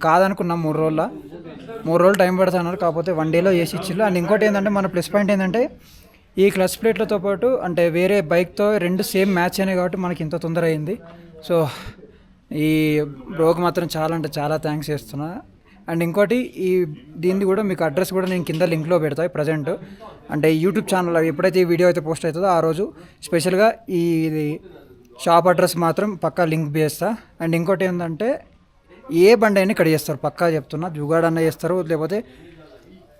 కాదనుకున్నాం 3 రోజులు టైం పడుతున్నారు, కాకపోతే 1 డేలో చేసి ఇచ్చిళ్ళు. అండ్ ఇంకోటి ఏంటంటే మన ప్లస్ పాయింట్ ఏంటంటే ఈ క్లచ్ ప్లేట్లతో పాటు అంటే వేరే బైక్తో 2 సేమ్ మ్యాచ్ అయినాయి కాబట్టి మనకి ఇంత తొందర అయింది. సో ఈ బ్రోకి మాత్రం చాలా అంటే చాలా థ్యాంక్స్ చేస్తున్నా. అండ్ ఇంకోటి దీనిది కూడా మీకు అడ్రస్ కూడా నేను కింద లింక్లో పెడతాయి ప్రజెంట్. అంటే యూట్యూబ్ ఛానల్ ఎప్పుడైతే ఈ వీడియో అయితే పోస్ట్ అవుతుందో ఆ రోజు స్పెషల్గా ఇది షాప్ అడ్రస్ మాత్రం పక్కా లింక్ చేస్తా. అండ్ ఇంకోటి ఏంటంటే ఏ బండి అయినా ఇక్కడ చేస్తారు, పక్కా చెప్తున్నా. జుగాడ్ అన్న చేస్తారు, లేకపోతే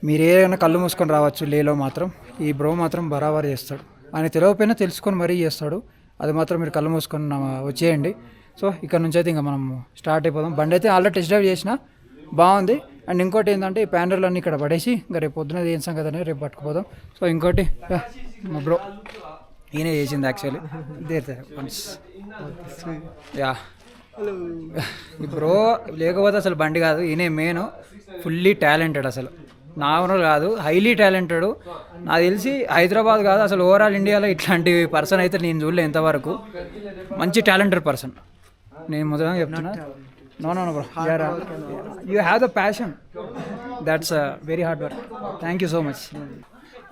మీరు ఏదైనా కళ్ళు మూసుకొని రావచ్చు. లేలో మాత్రం ఈ బ్రో మాత్రం బరాబర్ చేస్తాడు. ఆయన తెలియకపోయినా తెలుసుకొని మరీ చేస్తాడు. అది మాత్రం మీరు కళ్ళు మూసుకొని వచ్చేయండి. సో ఇక్కడ నుంచి అయితే ఇంకా మనం స్టార్ట్ అయిపోదాం. బండి అయితే ఆల్రెడీ టెస్ట్ డ్రైవ్ చేసిన, బాగుంది. అండ్ ఇంకోటి ఏంటంటే ఈ ప్యానర్లు అన్నీ ఇక్కడ పడేసి ఇంకా రేపు పొద్దున ఏం సంగతి అనేది రేపు పట్టుకుపోదాం. సో ఇంకోటి మా బ్రో ఈయన చేసింది యాక్చువల్లీ యా. ఈ బ్రో లేకపోతే అసలు బండి కాదు, ఈయనే మెయిన్. ఫుల్లీ టాలెంటెడ్, అసలు నార్మల్ కాదు, హైలీ టాలెంటెడ్. నాకు తెలిసి హైదరాబాద్ కాదు అసలు ఓవరాల్ ఇండియాలో ఇట్లాంటి పర్సన్ అయితే నేను చూడలే ఇంతవరకు. మంచి టాలెంటెడ్ పర్సన్. నేను మొదలుగా చెప్తున్నా. No bro, you have the passion, that's very hard work. Thank you so much.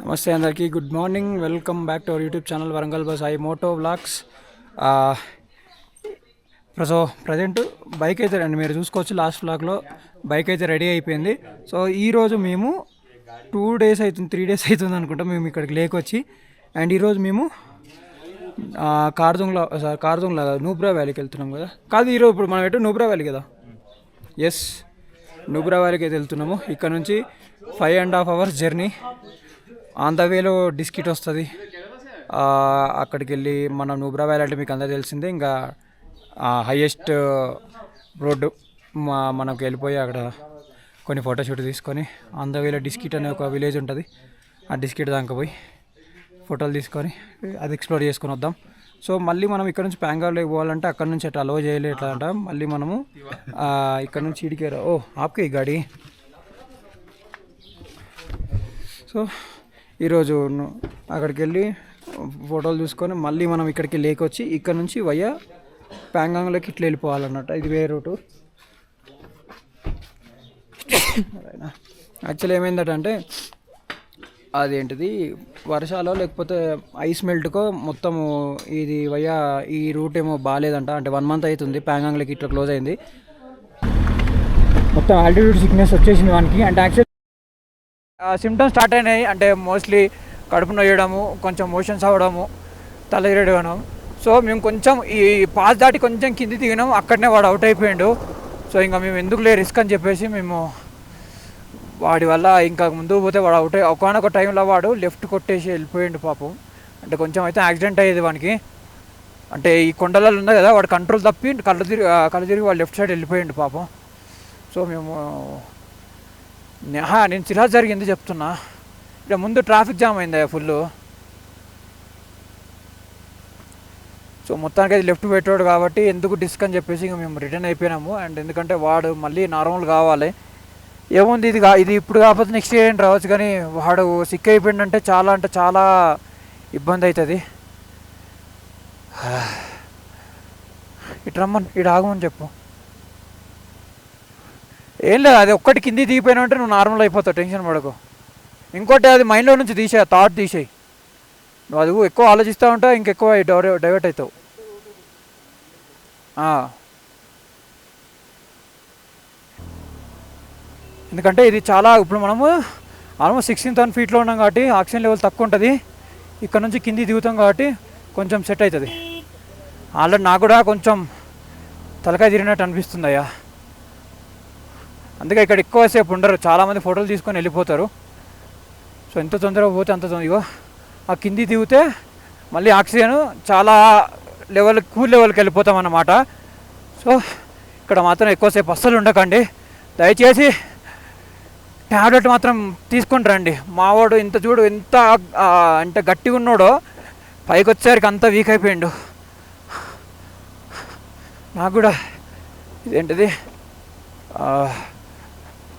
నమస్తే అందరికీ, good morning, welcome back to our YouTube channel Warangal బస్ ఐ moto vlogs. So present bike అయితే రండి, మీరు చూసుకోవచ్చు లాస్ట్ వ్లాగ్లో బైక్ అయితే రెడీ అయిపోయింది. సో ఈరోజు మేము 2 days అవుతుంది, 3 days అవుతుంది అనుకుంటాం మేము ఇక్కడికి లేకొచ్చి. అండ్ ఈరోజు మేము కార్దుంగ్లా నూబ్రా వ్యాలీకి వెళ్తున్నాం కదా. కాదు ఈరోజు ఇప్పుడు మనం ఎటు నూబ్రా వ్యాలీ కదా. ఎస్, నూబ్రా వ్యాలీకి అయితే వెళ్తున్నాము. ఇక్కడ నుంచి 5.5 hours జర్నీ. ఆన్ ద వేలో డిస్కిట్ వస్తుంది. అక్కడికి వెళ్ళి మనం నూబ్రా వ్యాలీ అంటే మీకు అందరూ తెలిసిందే, ఇంకా హైయెస్ట్ రోడ్డు. మనకు వెళ్ళిపోయి అక్కడ కొన్ని ఫోటోషూట్ తీసుకొని ఆన్ ద వేలో డిస్కిట్ అనే ఒక విలేజ్ ఉంటుంది, ఆ డిస్కిట్ దాకా పోయి ఫోటోలు తీసుకొని అది ఎక్స్ప్లోర్ చేసుకొని వద్దాం. సో మళ్ళీ మనం ఇక్కడ నుంచి ప్యాంగాలోకి పోవాలంటే అక్కడ నుంచి అట్లా అలో చేయలే ఎట్లా అంట. మళ్ళీ మనము ఇక్కడ నుంచి ఇడికేరా ఆప్కే ఈ గాడి. సో ఈరోజు అక్కడికి వెళ్ళి ఫోటోలు చూసుకొని మళ్ళీ మనం ఇక్కడికి లేకొచ్చి ఇక్కడ నుంచి వయ్యా ప్యాంగాంగ్లోకి ఇట్లా వెళ్ళిపోవాలన్నట్టు. ఇది వేరే రూటు. యాక్చువల్లీ ఏమైందంటే అదేంటిది వర్షాలో లేకపోతే ఐస్ మెల్ట్కో మొత్తము ఇది వయ్యా ఈ రూట్ ఏమో బాగాలేదంట. అంటే 1 month అవుతుంది ప్యాంగాంగ్లోకి ఇట్లా క్లోజ్ అయింది. మొత్తం ఆల్టిట్యూడ్ సిక్నెస్ వచ్చేసింది వానికి. అంటే యాక్చువల్లీ సిమ్టమ్స్ స్టార్ట్ అయినాయి. అంటే మోస్ట్లీ కడుపు నొయ్యడము, కొంచెం మోషన్స్ అవ్వడము, తల తిరగడం. సో మేము కొంచెం ఈ పాస్ దాటి కొంచెం కింది దిగినాం, అక్కడనే వాడు అవుట్ అయిపోయాడు. సో ఇంకా మేము ఎందుకులే రిస్క్ అని చెప్పేసి మేము వాడి వల్ల ఇంకా ముందుకు పోతే వాడు అవుట్ ఒకనొక టైంలో వాడు లెఫ్ట్ కొట్టేసి వెళ్ళిపోయాడు పాపం. అంటే కొంచెం అయితే యాక్సిడెంట్ అయ్యేది వానికి. అంటే ఈ కొండలలో ఉంది కదా, వాడు కంట్రోల్ తప్పి కళ్ళు తిరిగి వాడు లెఫ్ట్ సైడ్ వెళ్ళిపోయాడు పాపం. సో మేము నేను సిరాజ్ జరిగింది చెప్తున్నా. ఇక్కడ ముందు ట్రాఫిక్ జామ్ అయింది ఫుల్. సో మొత్తానికి అది లెఫ్ట్ పెట్టాడు కాబట్టి ఎందుకు డిస్క్ అని చెప్పేసి ఇంకా మేము రిటర్న్ అయిపోయినాము. అండ్ ఎందుకంటే వాడు మళ్ళీ నార్మల్ కావాలి. ఏముంది ఇది ఇప్పుడు కాకపోతే నెక్స్ట్ ఇయర్ రావచ్చు, కానీ వాడు సిక్ అయిపోయిందంటే చాలా ఇబ్బంది అవుతుంది. ఇటు రమ్మని ఇటు ఆగమని చెప్పు. ఏం లేదు, అది ఒక్కటి కింది దిగిపోయినా అంటే నువ్వు నార్మల్ అయిపోతావు, టెన్షన్ పడకు. ఇంకోటి అది మైండ్లో నుంచి తీసేయి, థాట్ తీసేయి. నువ్వు అది ఎక్కువ ఆలోచిస్తూ ఉంటావు, ఇంకెక్కువ డైవర్ట్ అవుతావు. ఎందుకంటే ఇది చాలా ఇప్పుడు మనము ఆల్మోస్ట్ 16,000 feetలో ఉన్నాం కాబట్టి ఆక్సిజన్ లెవెల్ తక్కువ ఉంటుంది. ఇక్కడ నుంచి కింది దిగుతాం కాబట్టి కొంచెం సెట్ అవుతుంది. ఆల్రెడీ నాకు కూడా కొంచెం తలకాయ తిరిగినట్టు అనిపిస్తుంది అయ్యా. అందుకే ఇక్కడ ఎక్కువసేపు ఉండరు, చాలామంది ఫోటోలు తీసుకొని వెళ్ళిపోతారు. సో ఎంత తొందరగా పోతే అంత తొందరగా ఆ కింది దిగితే మళ్ళీ ఆక్సిజన్ చాలా కూల్ లెవెల్కి వెళ్ళిపోతాం అన్నమాట. సో ఇక్కడ మాత్రం ఎక్కువసేపు అస్సలు ఉండకండి దయచేసి. ట్యాబ్లెట్ మాత్రం తీసుకొని రండి. మావాడు ఇంత చూడు ఎంత అంటే గట్టిగా ఉన్నాడో, పైకి వచ్చేసరికి అంత వీక్ అయిపోయిండు. నాకు కూడా ఇదేంటిది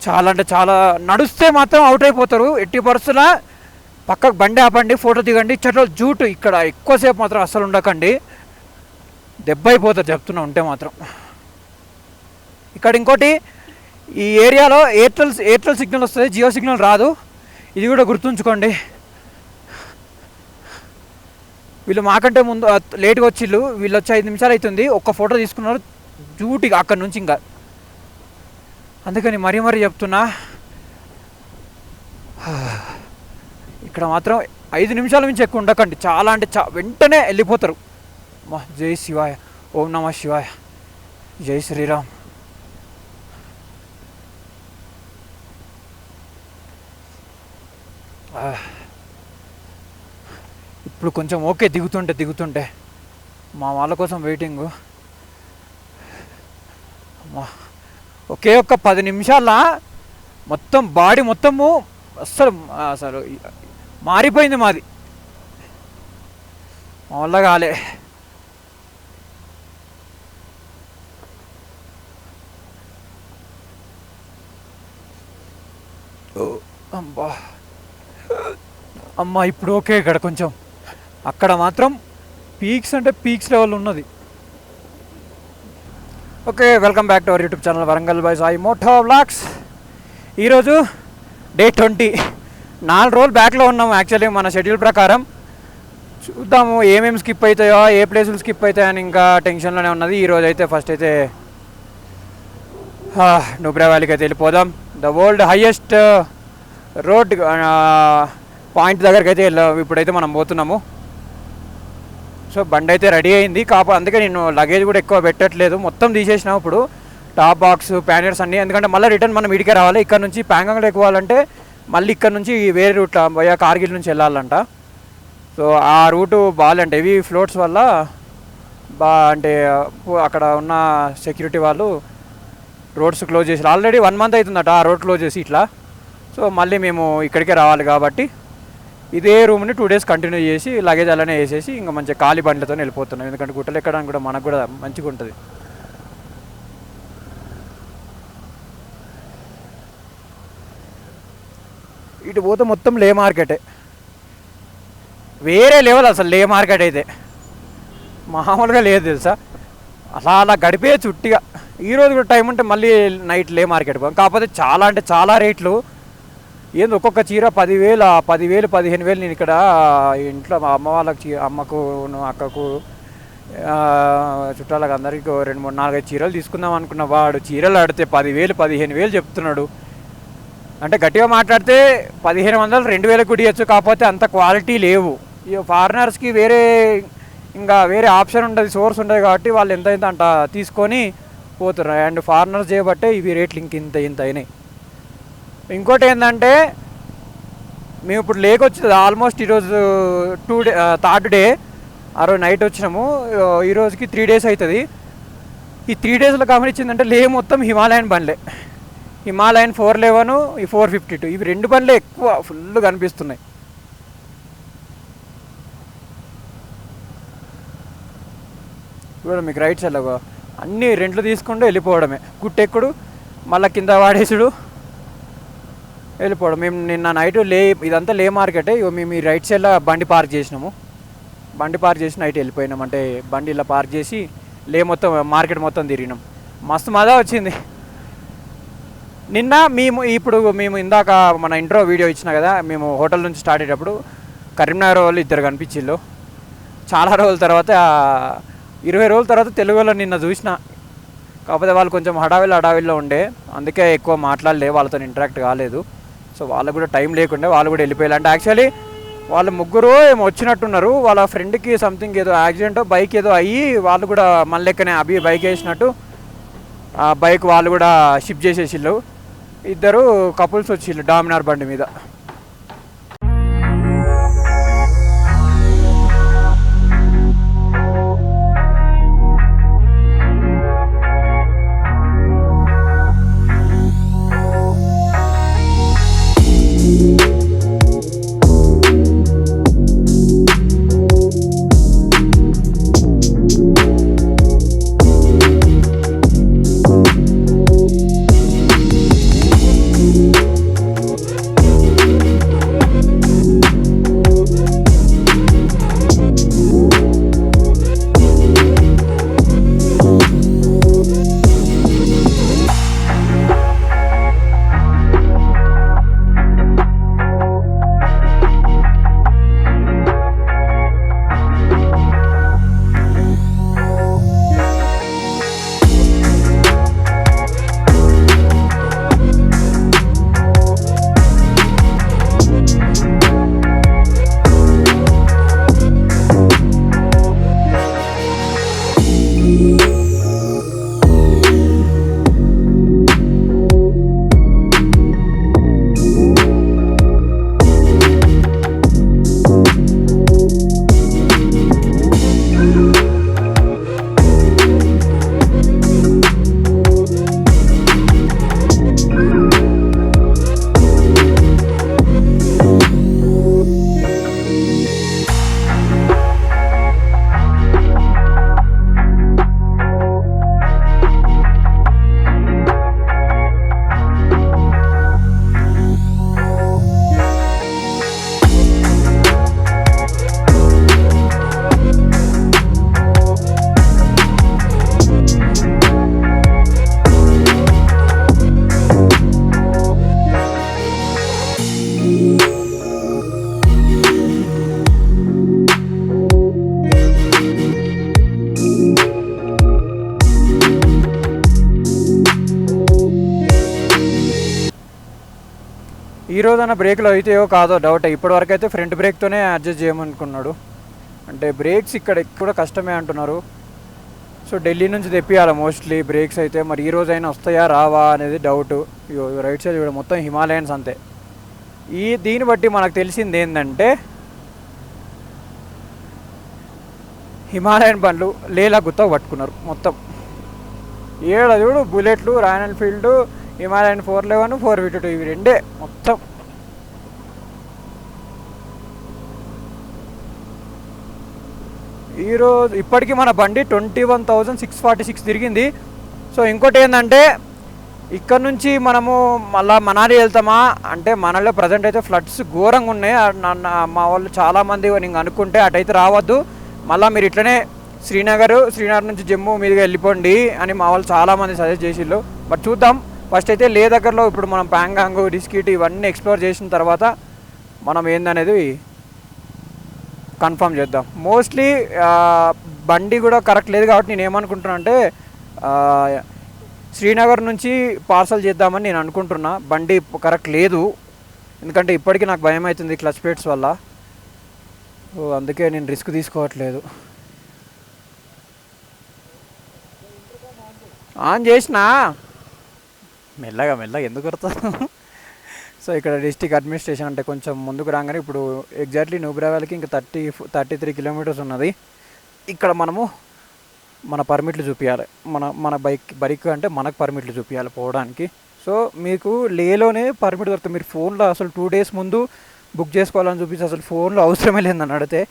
చాలా అంటే చాలా నడుస్తే మాత్రం అవుట్ అయిపోతారు. ఎట్టి పరిస్థితుల్లో పక్కకు బండి ఆపండి, ఫోటో దిగండి. చెట్లు జూటు ఇక్కడ ఎక్కువసేపు మాత్రం అస్సలు ఉండకండి, దెబ్బ అయిపోతారు చెప్తున్నా ఉంటే మాత్రం. ఇక్కడ ఇంకోటి ఈ ఏరియాలో ఎయిర్టెల్ సిగ్నల్ వస్తుంది, జియో సిగ్నల్ రాదు, ఇది కూడా గుర్తుంచుకోండి. వీళ్ళు మాకంటే ముందు లేట్గా వచ్చిళ్ళు, వీళ్ళు వచ్చి 5 నిమిషాలు అవుతుంది, ఒక్క ఫోటో తీసుకున్నారు డ్యూటీగా అక్కడి నుంచి. ఇంకా అందుకని మరీ చెప్తున్నా, ఇక్కడ మాత్రం 5 నిమిషాల నుంచి ఎక్కువ ఉండకండి. చాలా అంటే వెంటనే వెళ్ళిపోతారు. జై శివాయ, ఓం నమ శివాయ, జై శ్రీరామ్. ఇప్పుడు కొంచెం ఓకే, దిగుతుంటే మా వాళ్ళ కోసం వెయిటింగు. ఒకే ఒక్క 10 నిమిషాల మొత్తం బాడీ మొత్తము అసలు మారిపోయింది మాది. మా వల్ల కాలే. అమ్మ ఇప్పుడు ఓకే. ఇక్కడ కొంచెం, అక్కడ మాత్రం పీక్స్ లెవెల్ ఉన్నది. Okay, welcome back to our YouTube channel Warangal by Sai moto vlogs. ఈరోజు డే 20. 4 రోజులు బ్యాక్లో ఉన్నాము యాక్చువల్లీ మన షెడ్యూల్ ప్రకారం. చూద్దాము ఏమేమి స్కిప్ అవుతాయో, ఏ ప్లేసులు స్కిప్ అవుతాయని ఇంకా టెన్షన్లోనే ఉన్నది. ఈరోజు అయితే ఫస్ట్ అయితే నుబ్రా వ్యాలీకి అయితే వెళ్ళిపోదాం. The world highest road point దగ్గరికి అయితే ఇప్పుడైతే మనం పోతున్నాము. సో బండి అయితే రెడీ అయింది, అందుకే నేను లగేజ్ కూడా ఎక్కువ పెట్టట్లేదు, మొత్తం తీసేసినాము ఇప్పుడు. టాప్ బాక్స్, ప్యానర్స్ అన్నీ. ఎందుకంటే మళ్ళీ రిటర్న్ మనం ఇడికే రావాలి. ఇక్కడ నుంచి ప్యాంగాంగ్లో ఎక్కువాలంటే మళ్ళీ ఇక్కడ నుంచి వేరే రూట్ పోయా కార్గిల్ నుంచి వెళ్ళాలంట. సో ఆ రూటు బాగాలంటే హెవీ ఫ్లోట్స్ వల్ల అంటే అక్కడ ఉన్న సెక్యూరిటీ వాళ్ళు రోడ్స్ క్లోజ్ చేసి ఆల్రెడీ 1 మంత్ అవుతుందట ఆ రోడ్ క్లోజ్ చేసి ఇట్లా. సో మళ్ళీ మేము ఇక్కడికే రావాలి కాబట్టి ఇదే రూమ్ని 2 డేస్ కంటిన్యూ చేసి లగేజ్ అలానే వేసేసి ఇంకా మంచిగా ఖాళీ బండ్లతో వెళ్ళిపోతున్నాం. ఎందుకంటే గుట్టలు ఎక్కడానికి కూడా మనకు కూడా మంచిగా ఉంటుంది. ఇటు పోతే మొత్తం లే మార్కెటే, వేరే లెవెల్ అసలు. లే మార్కెట్ అయితే మామూలుగా లేదు తెలుసా, అలా గడిపే చుట్టిగా. ఈరోజు కూడా టైం ఉంటే మళ్ళీ నైట్ లే మార్కెట్ పోయాం. కాకపోతే చాలా అంటే చాలా రేట్లు. ఏంది ఒక్కొక్క చీర 10,000, 10,000, 15,000. నేను ఇక్కడ ఇంట్లో మా అమ్మ వాళ్ళకి, అమ్మకు, అక్కకు, చుట్టాలకు అందరికీ 2, 3, 4, 5 చీరలు తీసుకుందాం అనుకున్న వాడు చీరలు ఆడితే 10,000, 15,000 చెప్తున్నాడు. అంటే గట్టిగా మాట్లాడితే 1,500, 2,000 కూడా ఇవ్వచ్చు. కాకపోతే అంత క్వాలిటీ లేవు. ఇక ఫారినర్స్కి వేరే ఆప్షన్ ఉండదు, సోర్స్ ఉండదు కాబట్టి వాళ్ళు ఎంత అంట తీసుకొని పోతున్నారు. అండ్ ఫారినర్స్ చేయబట్టే ఇవి రేట్లు ఇంత అయినాయి. ఇంకోటి ఏంటంటే మేము ఇప్పుడు లేకొచ్చింది ఆల్మోస్ట్ ఈరోజు 3rd డే. ఆ రోజు నైట్ వచ్చినాము, ఈరోజుకి 3 డేస్ అవుతుంది. ఈ 3 డేస్లో గమనించిందంటే లే మొత్తం హిమాలయన్ బండ్లే. హిమాలయన్ 411, ఈ 452, ఇవి 2 బండ్లే ఎక్కువ ఫుల్ కనిపిస్తున్నాయి. ఇప్పుడు మీకు రైట్ సైడ్లో అన్నీ రెంట్లు తీసుకుంటూ వెళ్ళిపోవడమే. గుట్టెక్కుడు, మళ్ళీ కింద వాడేసుడు, వెళ్ళిపోవడం. మేము నిన్న నైట్ ఇదంతా లే మార్కెటే. మేము ఈ రైట్ సైడ్లో బండి పార్క్ చేసినాము. బండి పార్క్ చేసి నైట్ వెళ్ళిపోయినాం. అంటే బండి ఇలా పార్క్ చేసి మొత్తం మార్కెట్ మొత్తం తిరిగినాం. మస్తు మజా వచ్చింది. నిన్న మేము ఇందాక మన ఇంట్రో వీడియో ఇచ్చిన కదా, మేము హోటల్ నుంచి స్టార్ట్ అయ్యేటప్పుడు కరీంనగర్ వాళ్ళు 2 కనిపించిళ్ళు. చాలా రోజుల తర్వాత, 20 రోజుల తర్వాత తెలుగులో నిన్న చూసిన. కాకపోతే వాళ్ళు కొంచెం హడావిల్లో ఉండే, అందుకే ఎక్కువ మాట్లాడలే, వాళ్ళతో ఇంటరాక్ట్ కాలేదు. సో వాళ్ళకు కూడా టైం లేకుండే, వాళ్ళు కూడా వెళ్ళిపోయారు. అంటే యాక్చువల్లీ వాళ్ళు 3 ఏమో వచ్చినట్టున్నారు. వాళ్ళ ఫ్రెండ్కి సంథింగ్ ఏదో యాక్సిడెంటో బైక్ ఏదో అయ్యి వాళ్ళు కూడా మన లెక్కనే బైక్ వేసినట్టు ఆ బైక్ వాళ్ళు కూడా షిఫ్ట్ చేసేసిళ్ళు. 2 కపుల్స్ వచ్చిళ్ళు డామినార్ బండి మీద. ఈ రోజైనా బ్రేక్లో అవుతాయో కాదో డౌట్. ఇప్పటివరకు అయితే ఫ్రంట్ బ్రేక్తోనే అడ్జస్ట్ చేయమనుకున్నాడు. అంటే బ్రేక్స్ ఇక్కడ కూడా కష్టమే అంటున్నారు. సో ఢిల్లీ నుంచి తెప్పియాలి మోస్ట్లీ బ్రేక్స్ అయితే. మరి ఈ రోజైనా వస్తాయా రావా అనేది డౌట్. రైట్ సైడ్ కూడా మొత్తం హిమాలయన్స్ అంతే. దీన్ని బట్టి మనకు తెలిసింది ఏంటంటే హిమాలయన్ బండ్లు లేలా గుత్త పట్టుకున్నారు మొత్తం. చూడు బుల్లెట్లు, రాయల్ ఎన్ఫీల్డ్, హిమాలయన్ 411, 452 ఇవి రెండే మొత్తం. ఈరోజు ఇప్పటికీ మన బండి 21,646 తిరిగింది. సో ఇంకోటి ఏంటంటే ఇక్కడ నుంచి మనము మళ్ళీ మనాలి వెళ్తామా అంటే మనలో ప్రజెంట్ అయితే ఫ్లడ్స్ ఘోరంగా ఉన్నాయి. మా వాళ్ళు చాలామంది నేను అనుకుంటే అటైతే రావద్దు, మళ్ళీ మీరు ఇట్లనే శ్రీనగర్ నుంచి జమ్మూ మీదుగా వెళ్ళిపోండి అని మా వాళ్ళు చాలామంది సజెస్ట్ చేసిళ్ళు. బట్ చూద్దాం. ఫస్ట్ అయితే లే దగ్గరలో ఇప్పుడు మనం ప్యాంగాంగ్, డిస్కిట్ ఇవన్నీ ఎక్స్ప్లోర్ చేసిన తర్వాత మనం ఏందనేది కన్ఫర్మ్ చేద్దాం. మోస్ట్లీ బండి కూడా కరెక్ట్ లేదు కాబట్టి నేను ఏమనుకుంటున్నా అంటే శ్రీనగర్ నుంచి పార్సల్ చేద్దామని నేను అనుకుంటున్నా. బండి కరెక్ట్ లేదు, ఎందుకంటే ఇప్పటికీ నాకు భయం అవుతుంది క్లచ్ ప్లేట్స్ వల్ల. అందుకే నేను రిస్క్ తీసుకోవట్లేదు. ఆన్ చేసినా మెల్లగా ఎందుకు కొడతాను. సో ఇక్కడ డిస్ట్రిక్ట్ అడ్మినిస్ట్రేషన్ అంటే కొంచెం ముందుకు రాగానే ఇప్పుడు ఎగ్జాక్ట్లీ నూబ్రావాల్కి ఇంకా 33 కిలోమీటర్స్ ఉన్నది. ఇక్కడ మనము మన పర్మిట్లు చూపించాలి. మన బైక్ అంటే మనకు పర్మిట్లు చూపించాలి పోవడానికి. సో మీకు లేలోనే పర్మిట్ దొరుకుతుంది. మీరు ఫోన్లో అసలు 2 days ముందు బుక్ చేసుకోవాలని చూపిస్తే అసలు ఫోన్లో అవసరమే లేదని అడిగితే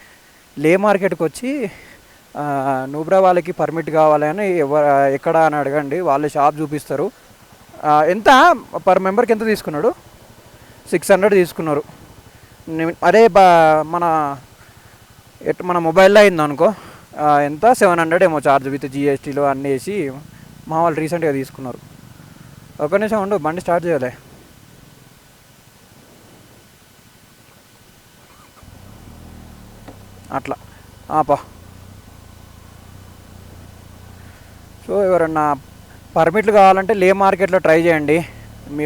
లే మార్కెట్కి వచ్చి నూబ్రావాల్కి పర్మిట్ కావాలని ఎక్కడ అని అడగండి, వాళ్ళే షాప్ చూపిస్తారు. ఎంత పర్ మెంబర్కి ఎంత తీసుకున్నాడు? 600 తీసుకున్నారు. అదే మన మొబైల్లో అయింది అనుకో ఎంత 700 ఏమో ఛార్జ్ విత్ జిఎస్టీలో అన్నీ వేసి మా వాళ్ళు రీసెంట్గా తీసుకున్నారు. ఒక నిమిషం ఉండు, బండి స్టార్ట్ చేయాలి. అట్లా ఆపా. సో ఎవరన్నా పర్మిట్లు కావాలంటే లే మార్కెట్లో ట్రై చేయండి. మీ